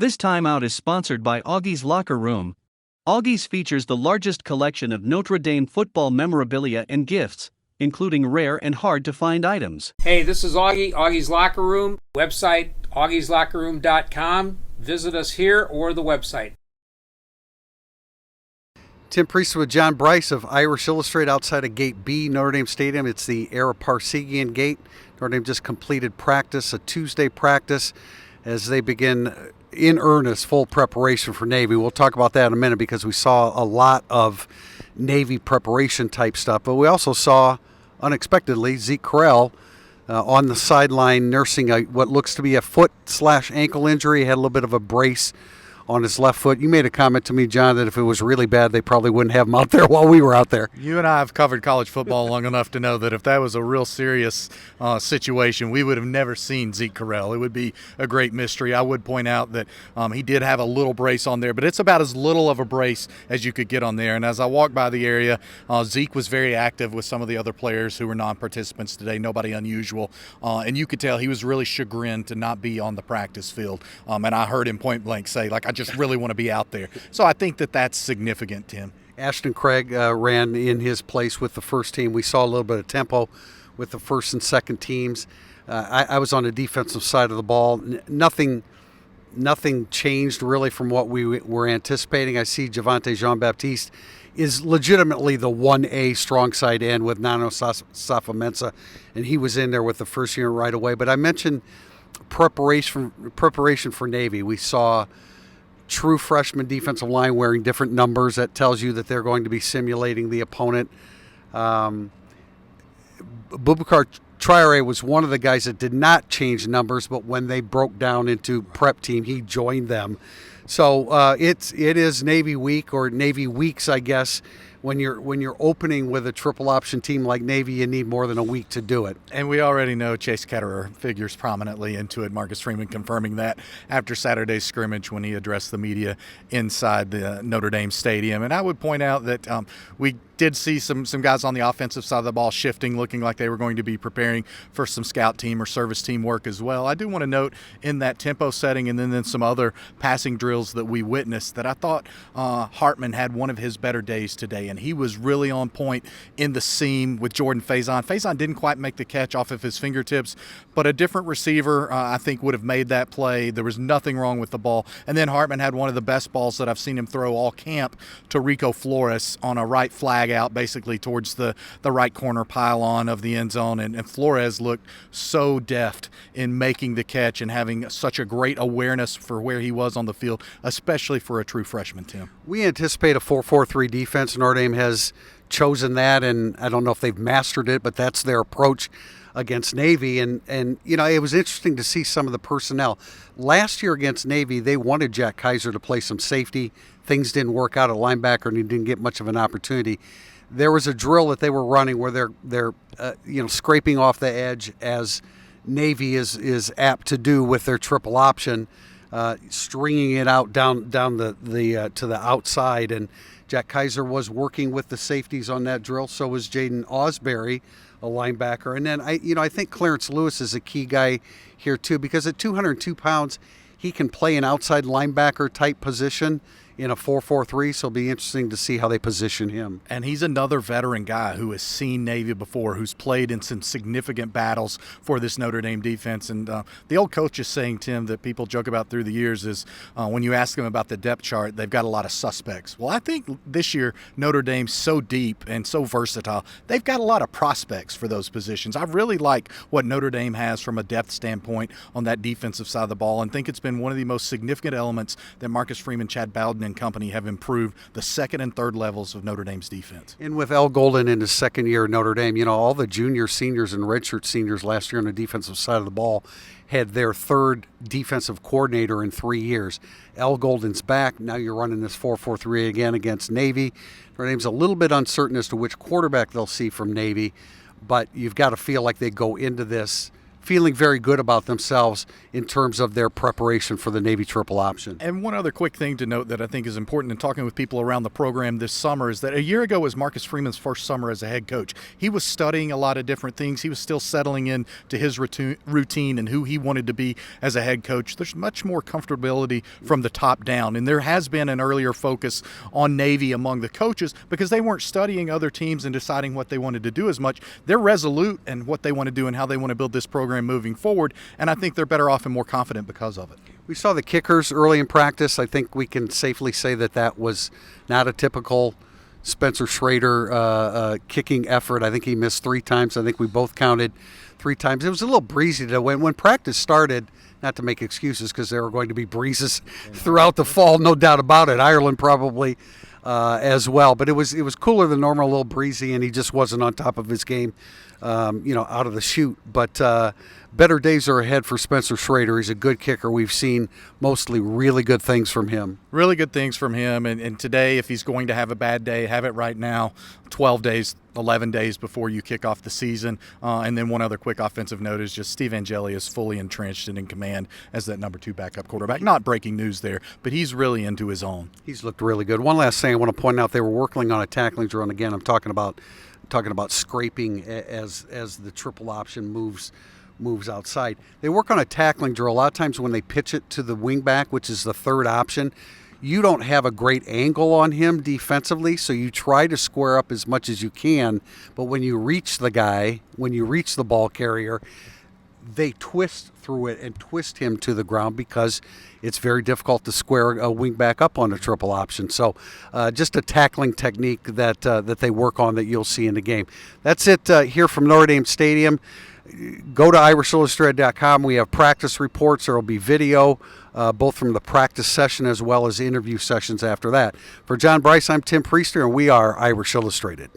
This timeout is sponsored by Augie's Locker Room. Augie's features the largest collection of Notre Dame football memorabilia and gifts, including rare and hard-to-find items. Hey, this is Augie, Augie's Locker Room. Website, augieslockerroom.com. Visit us here or the website. Tim Prister with John Brice of Irish Illustrated outside of Gate B, Notre Dame Stadium. It's the Ara Parsegian Gate. Notre Dame just completed practice, a Tuesday practice, as they begin in earnest full preparation for Navy. We'll talk about that in a minute because we saw a lot of Navy preparation type stuff, but we also saw, unexpectedly, Zeke Correll on the sideline nursing what looks to be a foot/ankle injury. He had a little bit of a brace on his left foot. You made a comment to me, John, that if it was really bad, they probably wouldn't have him out there while we were out there. You and I have covered college football long enough to know that if that was a real serious situation, we would have never seen Zeke Correll. It would be a great mystery. I would point out that he did have a little brace on there, but it's about as little of a brace as you could get on there. And as I walked by the area, Zeke was very active with some of the other players who were non-participants today, nobody unusual. And you could tell he was really chagrined to not be on the practice field. And I heard him point blank say, I just really want to be out there. So I think that that's significant, Tim. Ashton Craig ran in his place with the first team. We saw a little bit of tempo with the first and second teams. I was on the defensive side of the ball. Nothing changed really from what we were anticipating. I see Javante Jean-Baptiste is legitimately the 1A strong side end with Nano Safa-Mensah, and he was in there with the first unit right away. But I mentioned preparation for Navy. We saw true freshman defensive line wearing different numbers. That tells you that they're going to be simulating the opponent. Boubacar Traore was one of the guys that did not change numbers, but when they broke down into prep team, he joined them. So it is Navy week, or Navy weeks, I guess. When you're opening with a triple option team like Navy, you need more than a week to do it. And we already know Chase Ketterer figures prominently into it. Marcus Freeman confirming that after Saturday's scrimmage when he addressed the media inside the Notre Dame Stadium. And I would point out that we did see some guys on the offensive side of the ball shifting, looking like they were going to be preparing for some scout team or service team work as well. I do want to note in that tempo setting and then some other passing drills that we witnessed that I thought Hartman had one of his better days today, and he was really on point in the seam with Jordan Faison. Faison didn't quite make the catch off of his fingertips, but a different receiver I think would have made that play. There was nothing wrong with the ball. And then Hartman had one of the best balls that I've seen him throw all camp to Rico Flores on a right flag out basically towards the right corner pylon of the end zone. And Flores looked so deft in making the catch and having such a great awareness for where he was on the field, especially for a true freshman, Tim. We anticipate a 4-4-3 defense. Notre Dame has chosen that, and I don't know if they've mastered it, but that's their approach against Navy. And you know, it was interesting to see some of the personnel. Last year against Navy, they wanted Jack Kaiser to play some safety. Things didn't work out at linebacker, and he didn't get much of an opportunity. There was a drill that they were running where they're scraping off the edge, as Navy is apt to do with their triple option, stringing it out down the to the outside. And Jack Kaiser was working with the safeties on that drill. So was Jaden Osbury, a linebacker. And then I think Clarence Lewis is a key guy here too, because at 202 pounds, he can play an outside linebacker type position in a 4-4-3, so it'll be interesting to see how they position him. And he's another veteran guy who has seen Navy before, who's played in some significant battles for this Notre Dame defense. And the old coach is saying, Tim, that people joke about through the years is when you ask them about the depth chart, they've got a lot of suspects. Well, I think this year Notre Dame's so deep and so versatile, they've got a lot of prospects for those positions. I really like what Notre Dame has from a depth standpoint on that defensive side of the ball, and think it's been one of the most significant elements that Marcus Freeman, Chad Bowden, and company have improved the second and third levels of Notre Dame's defense. And with Al Golden in his second year at Notre Dame, all the juniors, seniors, and redshirt seniors last year on the defensive side of the ball had their third defensive coordinator in 3 years. Al Golden's back. Now you're running this 4-4-3 again against Navy. Notre Dame's a little bit uncertain as to which quarterback they'll see from Navy, but you've got to feel like they go into this feeling very good about themselves in terms of their preparation for the Navy triple option. And one other quick thing to note that I think is important in talking with people around the program this summer is that a year ago was Marcus Freeman's first summer as a head coach. He was studying a lot of different things. He was still settling in to his routine and who he wanted to be as a head coach. There's much more comfortability from the top down, and there has been an earlier focus on Navy among the coaches because they weren't studying other teams and deciding what they wanted to do as much. They're resolute in what they want to do and how they want to build this program moving forward, and I think they're better off and more confident because of it. We saw the kickers early in practice. I think we can safely say that was not a typical Spencer Schrader kicking effort. I think he missed 3 times. I think we both counted 3 times. It was a little breezy to when practice started, not to make excuses because there were going to be breezes throughout the fall, no doubt about it. Ireland probably as well. But it was cooler than normal, a little breezy, and he just wasn't on top of his game, out of the chute. But better days are ahead for Spencer Schrader. He's a good kicker. We've seen mostly really good things from him. Really good things from him. And today, if he's going to have a bad day, have it right now, 12 days, 11 days before you kick off the season. And then one other quick offensive note is just Steve Angeli is fully entrenched and in command as that number 2 backup quarterback. Not breaking news there, but he's really into his own. He's looked really good. One last thing I want to point out, they were working on a tackling drill. And again, I'm talking about scraping as the triple option moves outside. They work on a tackling drill. A lot of times when they pitch it to the wingback, which is the third option, you don't have a great angle on him defensively, so you try to square up as much as you can. But when you reach the guy, when you reach the ball carrier, they twist through it and twist him to the ground because it's very difficult to square a wingback up on a triple option. So just a tackling technique that they work on that you'll see in the game. That's it here from Notre Dame Stadium. Go to IrishIllustrated.com. We have practice reports. There will be video, both from the practice session as well as interview sessions after that. For John Brice, I'm Tim Priester, and we are Irish Illustrated.